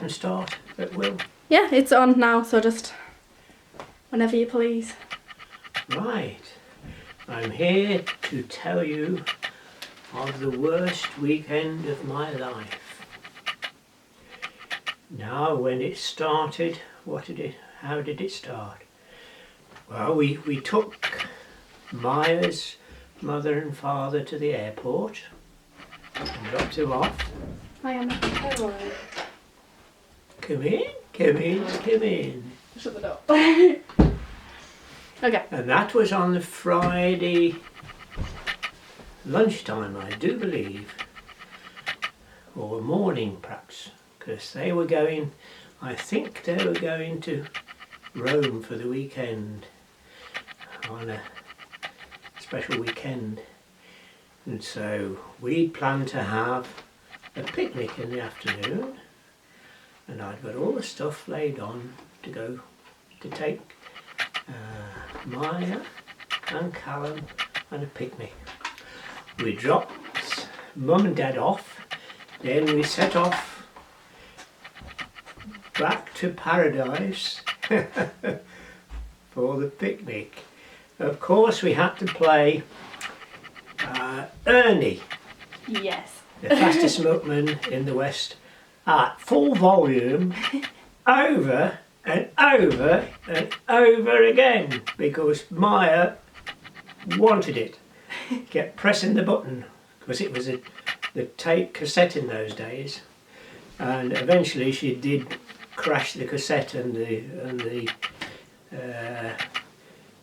and start at will? Yeah, it's on now, so just whenever you please. Right. I'm here to tell you of the worst weekend of my life. Now, when it started, how did it start? Well, we took Maya's mother and father to the airport and dropped them off. I am. Hello. Come in, come in, come in. Shut the door. Okay. And that was on the Friday lunchtime, I do believe, or morning perhaps, because they were going, I think they were going to Rome for the weekend, on a special weekend. And so we'd planned to have a picnic in the afternoon, and I'd got all the stuff laid on to go to take Maya and Callum on a picnic. We dropped Mum and Dad off, then we set off back to Paradise for the picnic. Of course we had to play Ernie, Yes. the fastest milkman in the West, at full volume, over and over and over again, because Maya wanted it. Kept pressing the button, because it was the tape cassette in those days, and eventually she did crash the cassette, and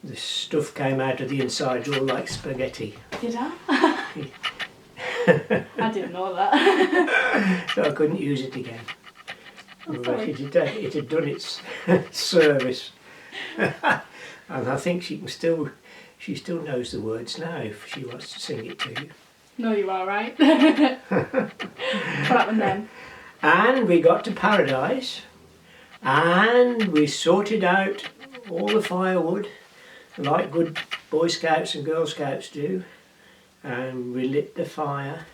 the stuff came out of the inside all like spaghetti. Did I? I didn't know that. So I couldn't use it again. Oh, But it had done its service. And I think she still knows the words now if she wants to sing it to you. No, you are right. What happened then? And we got to Paradise, and we sorted out all the firewood like good Boy Scouts and Girl Scouts do, and we lit the fire,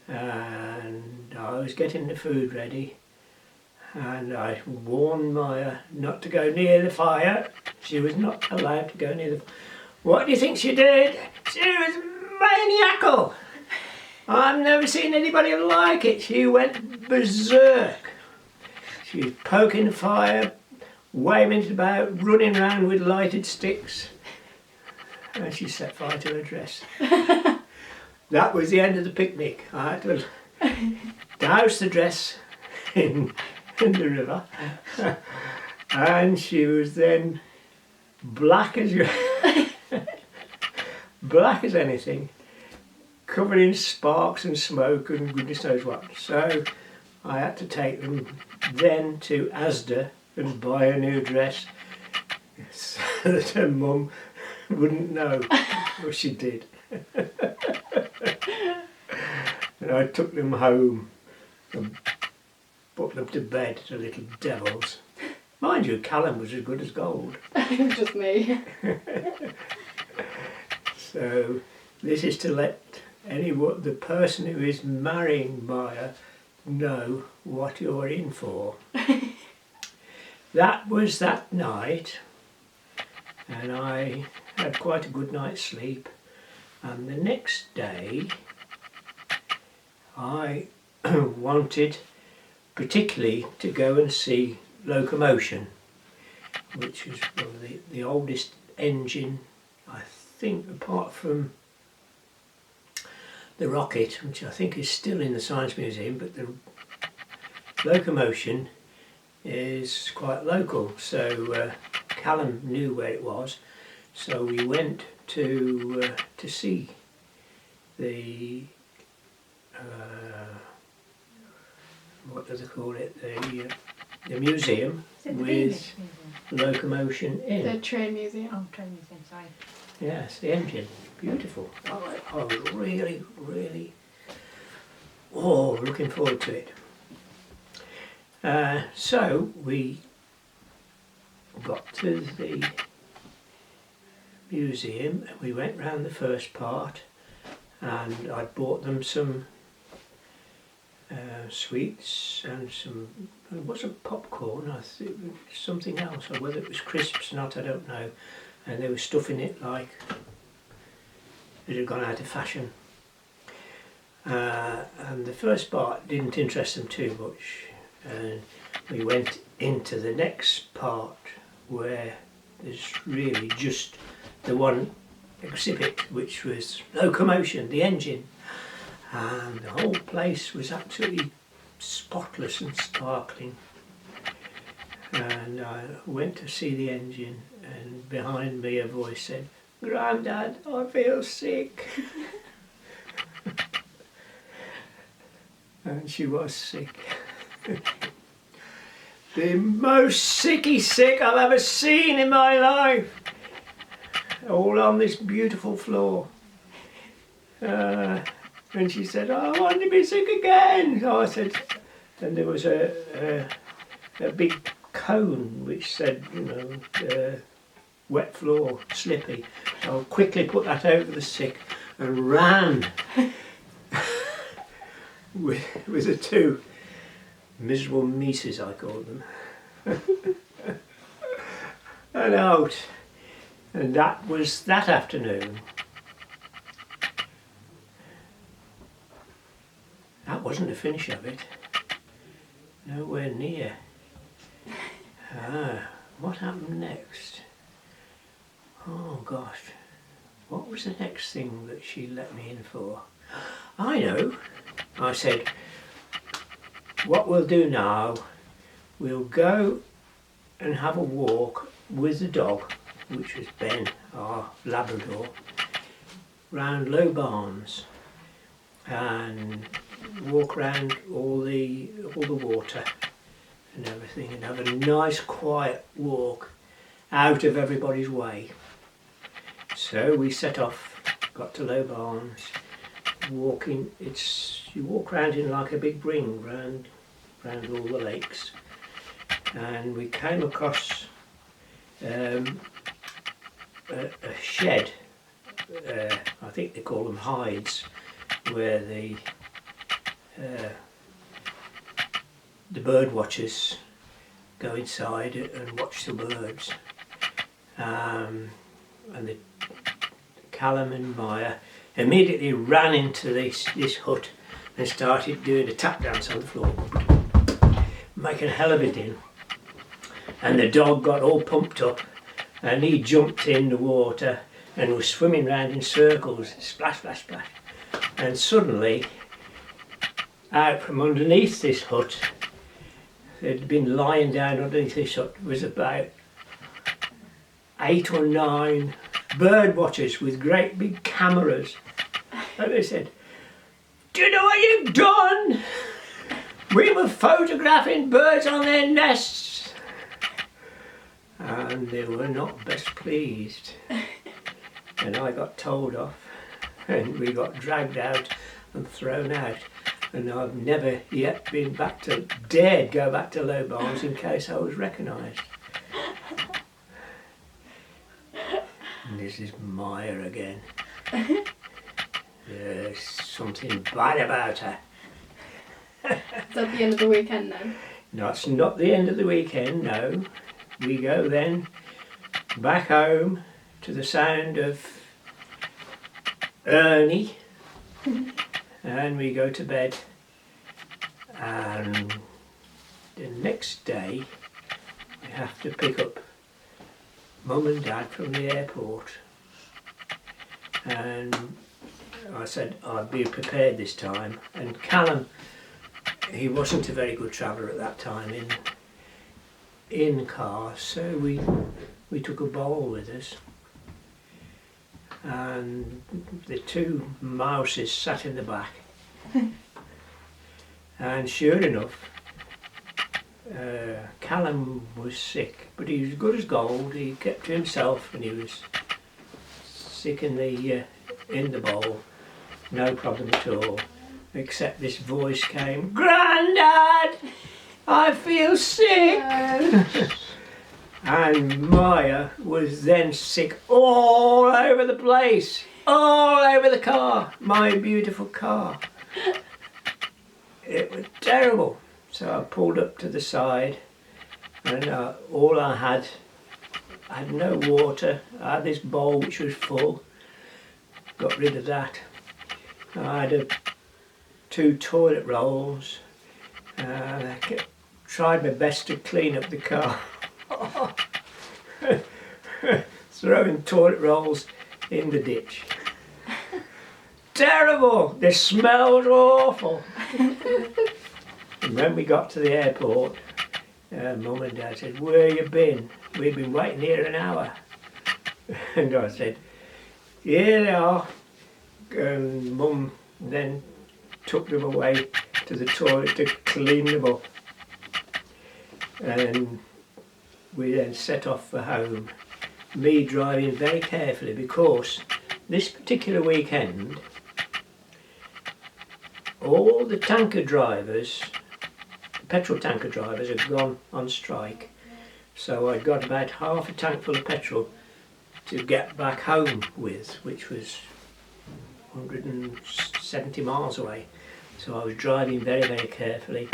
and I was getting the food ready, and I warned Maya not to go near the fire. She was not allowed to go near the fire. What do you think she did? She was maniacal. I've never seen anybody like it. She went berserk. She was poking the fire, waving it about, running around with lighted sticks, and she set fire to her dress. That was the end of the picnic. I had to douse the dress in the river, and she was then black as black as anything, covered in sparks and smoke and goodness knows what. So I had to take them then to Asda and buy a new dress so that her mum wouldn't know what she did. And I took them home and put them to bed, the little devils. Mind you, Callum was as good as gold. It was just me. So this is to let the person who is marrying Maya know what you're in for. That was that night, and I had quite a good night's sleep, and the next day I wanted particularly to go and see Locomotion, which is one of the oldest engine, I think, apart from the rocket, which I think is still in the Science Museum, but the Locomotion is quite local. So Callum knew where it was, so we went to see the what do they call it? The museum with Locomotion in. The train museum. Oh, train museum, sorry. Yes, the engine. Beautiful. I was really, really looking forward to it. So we got to the museum and we went round the first part, and I bought them some sweets and some it wasn't popcorn, I think it was something else, or whether it was crisps or not, I don't know. And they were stuffing it like it had gone out of fashion. And the first part didn't interest them too much. And we went into the next part where there's really just the one exhibit, which was locomotion, the engine. And the whole place was absolutely spotless and sparkling. And I went to see the engine, and behind me a voice said, "Grandad, I feel sick." And she was sick. The most sicky sick I've ever seen in my life. All on this beautiful floor. And she said, "Oh, I want to be sick again." So I said, and there was a big cone which said, you know, wet floor, slippy. So I quickly put that over the sick and ran with the two miserable Mises, I called them, and out. And that was that afternoon. That wasn't the finish of it. Nowhere near. What happened next? Oh gosh, what was the next thing that she let me in for? I know. I said, what we'll do now, we'll go and have a walk with the dog, which was Ben, our Labrador, round Low Barns, and walk round all the water and everything, and have a nice quiet walk out of everybody's way. So we set off, got to Low Barns, walking. You walk round in like a big ring round all the lakes, and we came across a shed. I think they call them hides, where the bird watchers go inside and watch the birds. And Callum and Maya immediately ran into this hut and started doing a tap dance on the floor, making a hell of a din. And the dog got all pumped up, and he jumped in the water and was swimming round in circles, splash, splash, splash. And suddenly, out from underneath this hut, they'd been lying down underneath this hut, was about 8 or 9 bird watchers with great big cameras. And they said, "Do you know what you've done? We were photographing birds on their nests." And they were not best pleased. And I got told off, and we got dragged out and thrown out. And I've never yet dared go back to Low Barns in case I was recognised. And this is Maya again. There's something bad about her. Is that the end of the weekend then? No, it's not the end of the weekend, no. We go then back home to the sound of Ernie, and we go to bed. And the next day we have to pick up Mum and Dad from the airport. And I said I'd be prepared this time. And Callum, he wasn't a very good traveller at that time in cars, so we took a bowl with us. And the 2 mouses sat in the back. And sure enough, Callum was sick, but he was good as gold. He kept to himself, and he was sick in the bowl, no problem at all. Except this voice came, "Grandad, I feel sick." No. And Maya was then sick all over the place, all over the car, my beautiful car. It was terrible. So I pulled up to the side, and all I had no water. I had this bowl which was full, got rid of that. I had 2 toilet rolls, and I tried my best to clean up the car. Throwing toilet rolls in the ditch. Terrible! They smelled awful. And when we got to the airport, Mum and Dad said, "Where you been? We've been waiting here an hour." And I said, "Here they are." And Mum then took them away to the toilet to clean them up. And we then set off for home. Me driving very carefully, because this particular weekend all the tanker drivers, the petrol tanker drivers, had gone on strike. So I got about half a tank full of petrol to get back home with, which was 170 miles away. So I was driving very, very carefully.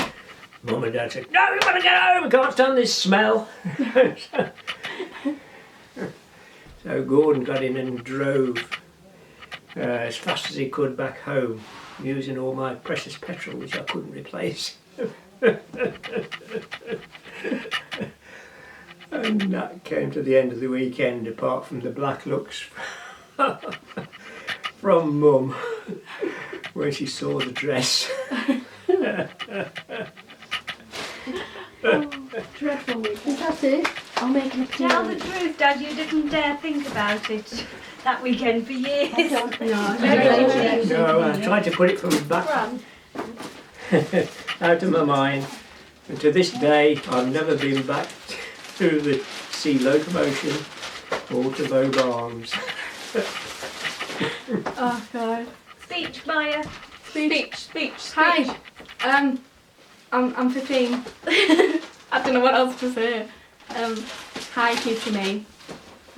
Mum and Dad said, "No, we want to get home, we can't stand this smell." So Gordon got in and drove as fast as he could back home, using all my precious petrol, which I couldn't replace. And that came to the end of the weekend, apart from the black looks from Mum when she saw the dress. Dreadful week. Is that it? I'll make an appeal. Tell the truth, Dad, you didn't dare think about it that weekend for years. No, No, I tried to put it from the back out of my mind, and to this day I've never been back to the sea locomotion or to Bow Barnes. Oh God. Speech, Maya. Speech. Hi. I'm 15. I don't know what else to say. Hi, future me.